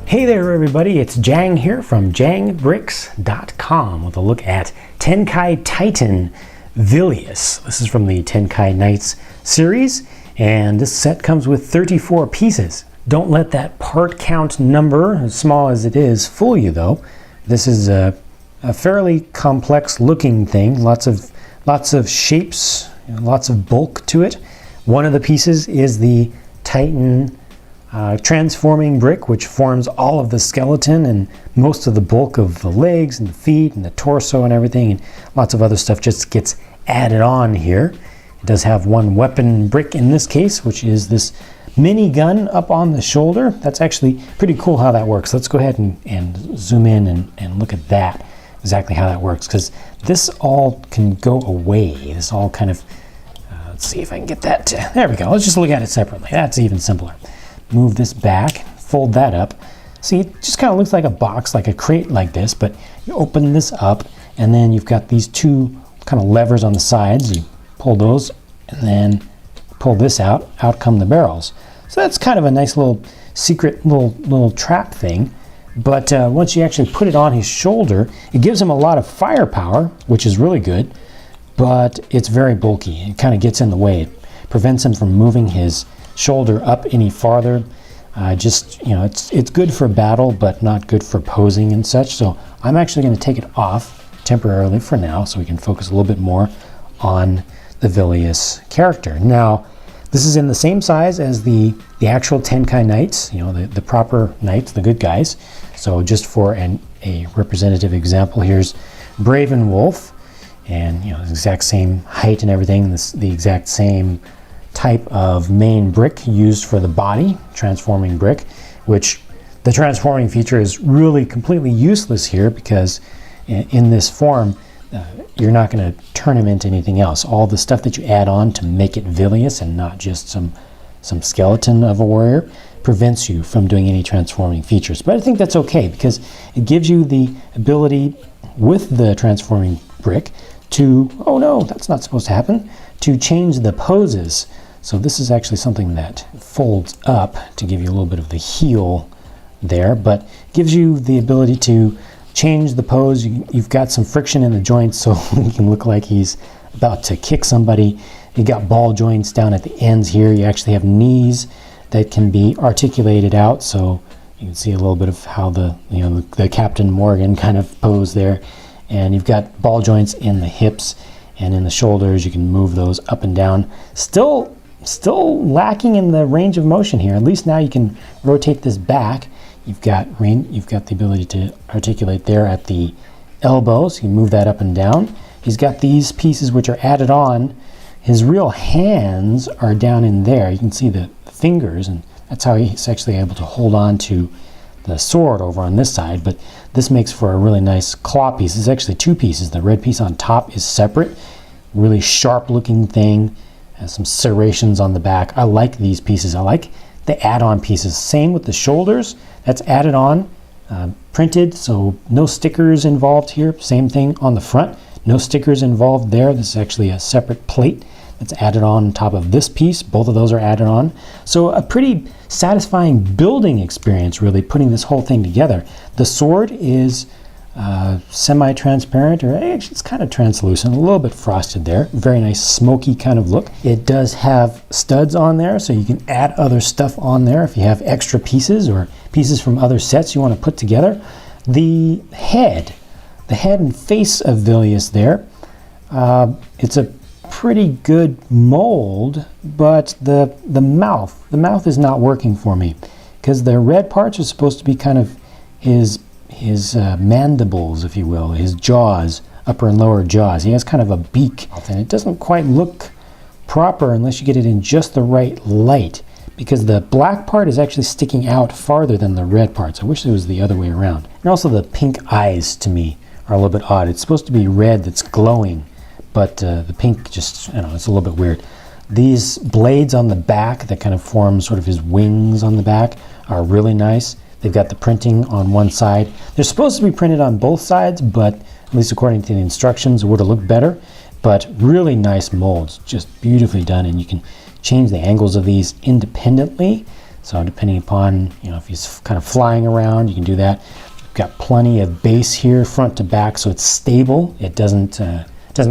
Hey there everybody, it's Jang here from jangbricks.com with a look at Tenkai Titan Vilius. This is from the Tenkai Knights series, and this set comes with 34 pieces. Don't let that part count number, as small as it is, fool you though. This is a fairly complex looking thing, lots of shapes, lots of bulk to it. One of the pieces is the Titan transforming brick, which forms all of the skeleton and most of the bulk of the legs and the feet and the torso and everything, and lots of other stuff just gets added on here. It does have one weapon brick in this case, which is this mini gun up on the shoulder. That's actually pretty cool how that works. Let's go ahead and zoom in and look at that, exactly how that works, because this all can go away. This all kind of, let's see if I can get that to, there we go. Let's just look at it separately. That's even simpler. Move this back, fold that up. See, it just kind of looks like a box, like a crate like this, but you open this up and then you've got these two kind of levers on the sides. You pull those and then pull this out come the barrels. So that's kind of a nice little secret little trap thing. But once you actually put it on his shoulder, it gives him a lot of firepower, which is really good, but it's very bulky. It kind of gets in the way. It prevents him from moving his shoulder up any farther. Just, you know, it's good for battle, but not good for posing and such. So I'm actually going to take it off temporarily for now, so we can focus a little bit more on the Vilius character. Now, this is in the same size as the actual Tenkai Knights, you know, the proper knights, the good guys. So just for a representative example, here's Braven Wolf, and you know, the exact same height and everything, the exact same type of main brick used for the body, transforming brick, which the transforming feature is really completely useless here, because in this form you're not going to turn him into anything else. All the stuff that you add on to make it Vilius and not just some skeleton of a warrior prevents you from doing any transforming features. But I think that's okay, because it gives you the ability with the transforming brick to, oh no, that's not supposed to happen, to change the poses. So this is actually something that folds up to give you a little bit of the heel there, but gives you the ability to change the pose. You've got some friction in the joints, so he can look like he's about to kick somebody. You got ball joints down at the ends here. You actually have knees that can be articulated out, so you can see a little bit of how the Captain Morgan kind of pose there. And you've got ball joints in the hips and in the shoulders. You can move those up and down. Still lacking in the range of motion here. At least now you can rotate this back. You've got the ability to articulate there at the elbows. You can move that up and down. He's got these pieces which are added on. His real hands are down in there. You can see the fingers, and that's how he's actually able to hold on to the sword over on this side. But this makes for a really nice claw piece. It's actually two pieces. The red piece on top is separate. Really sharp looking thing. Has some serrations on the back. I like these pieces. I like the add-on pieces. Same with the shoulders. That's added on, printed, so no stickers involved here. Same thing on the front. No stickers involved there. This is actually a separate plate that's added on top of this piece. Both of those are added on. So a pretty satisfying building experience, really, putting this whole thing together. The sword is semi-transparent, or actually it's kind of translucent, a little bit frosted there. Very nice smoky kind of look. It does have studs on there, so you can add other stuff on there if you have extra pieces or pieces from other sets you want to put together. The head and face of Vilius there, it's a pretty good mold, but the mouth is not working for me, because the red parts are supposed to be kind of his mandibles, if you will, his jaws, upper and lower jaws. He has kind of a beak, and it doesn't quite look proper unless you get it in just the right light, because the black part is actually sticking out farther than the red parts. I wish it was the other way around. And also the pink eyes, to me, are a little bit odd. It's supposed to be red that's glowing, but the pink just, I don't know, it's a little bit weird. These blades on the back that kind of form sort of his wings on the back are really nice. They've got the printing on one side. They're supposed to be printed on both sides, but at least according to the instructions, it would have looked better. But really nice molds, just beautifully done, and you can change the angles of these independently. So depending upon, if he's kind of flying around, you can do that. You've got plenty of base here, front to back, so it's stable. It doesn't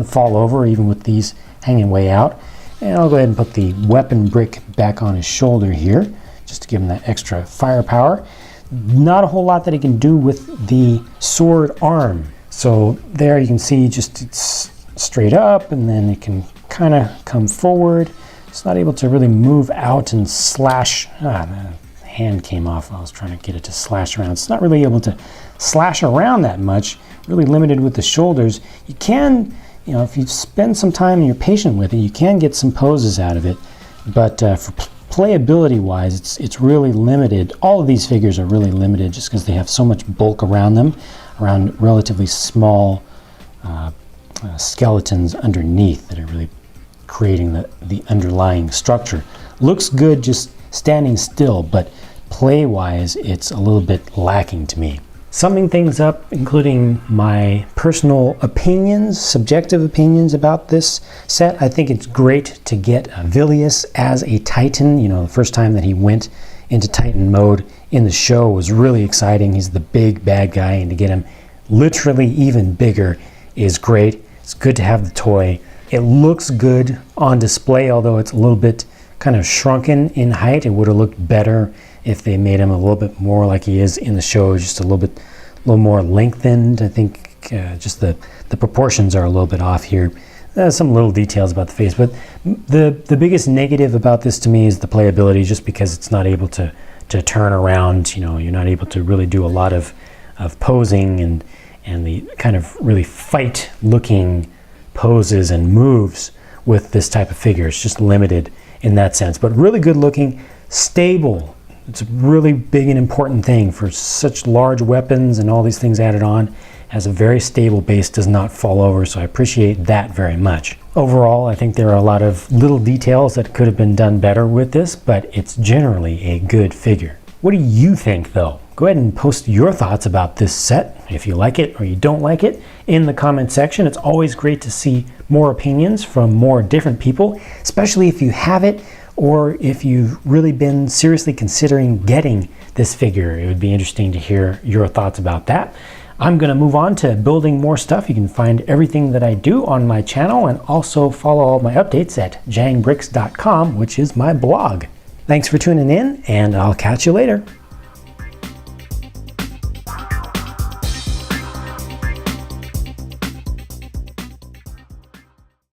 fall over even with these hanging way out. And I'll go ahead and put the weapon brick back on his shoulder here, just to give him that extra firepower. Not a whole lot that he can do with the sword arm. So there you can see just it's straight up, and then it can kind of come forward. It's not able to really move out and slash. The hand came off. I was trying to get it to slash around. It's not really able to slash around that much. Really limited with the shoulders. You can, if you spend some time and you're patient with it, you can get some poses out of it. But for playability wise, it's really limited. All of these figures are really limited just because they have so much bulk around them, around relatively small skeletons underneath that are really creating the underlying structure. Looks good just standing still, but play wise it's a little bit lacking to me. Summing things up, including my personal opinions, subjective opinions about this set, I think it's great to get Vilius as a Titan. The first time that he went into Titan mode in the show was really exciting. He's the big bad guy, and to get him literally even bigger is great. It's good to have the toy. It looks good on display, although it's a little bit kind of shrunken in height. It would have looked better if they made him a little bit more like he is in the show, just a little more lengthened. I think just the proportions are a little bit off here. Some little details about the face, but the biggest negative about this to me is the playability, just because it's not able to turn around. You're not able to really do a lot of posing and the kind of really fight looking poses and moves with this type of figure. It's just limited in that sense, but really good looking, stable. It's a really big and important thing for such large weapons and all these things added on. Has a very stable base, does not fall over, so I appreciate that very much. Overall, I think there are a lot of little details that could have been done better with this, but it's generally a good figure. What do you think though? Go ahead and post your thoughts about this set, if you like it or you don't like it, in the comment section. It's always great to see more opinions from more different people, especially if you have it, or if you've really been seriously considering getting this figure. It would be interesting to hear your thoughts about that. I'm going to move on to building more stuff. You can find everything that I do on my channel, and also follow all my updates at jangbricks.com, which is my blog. Thanks for tuning in, and I'll catch you later.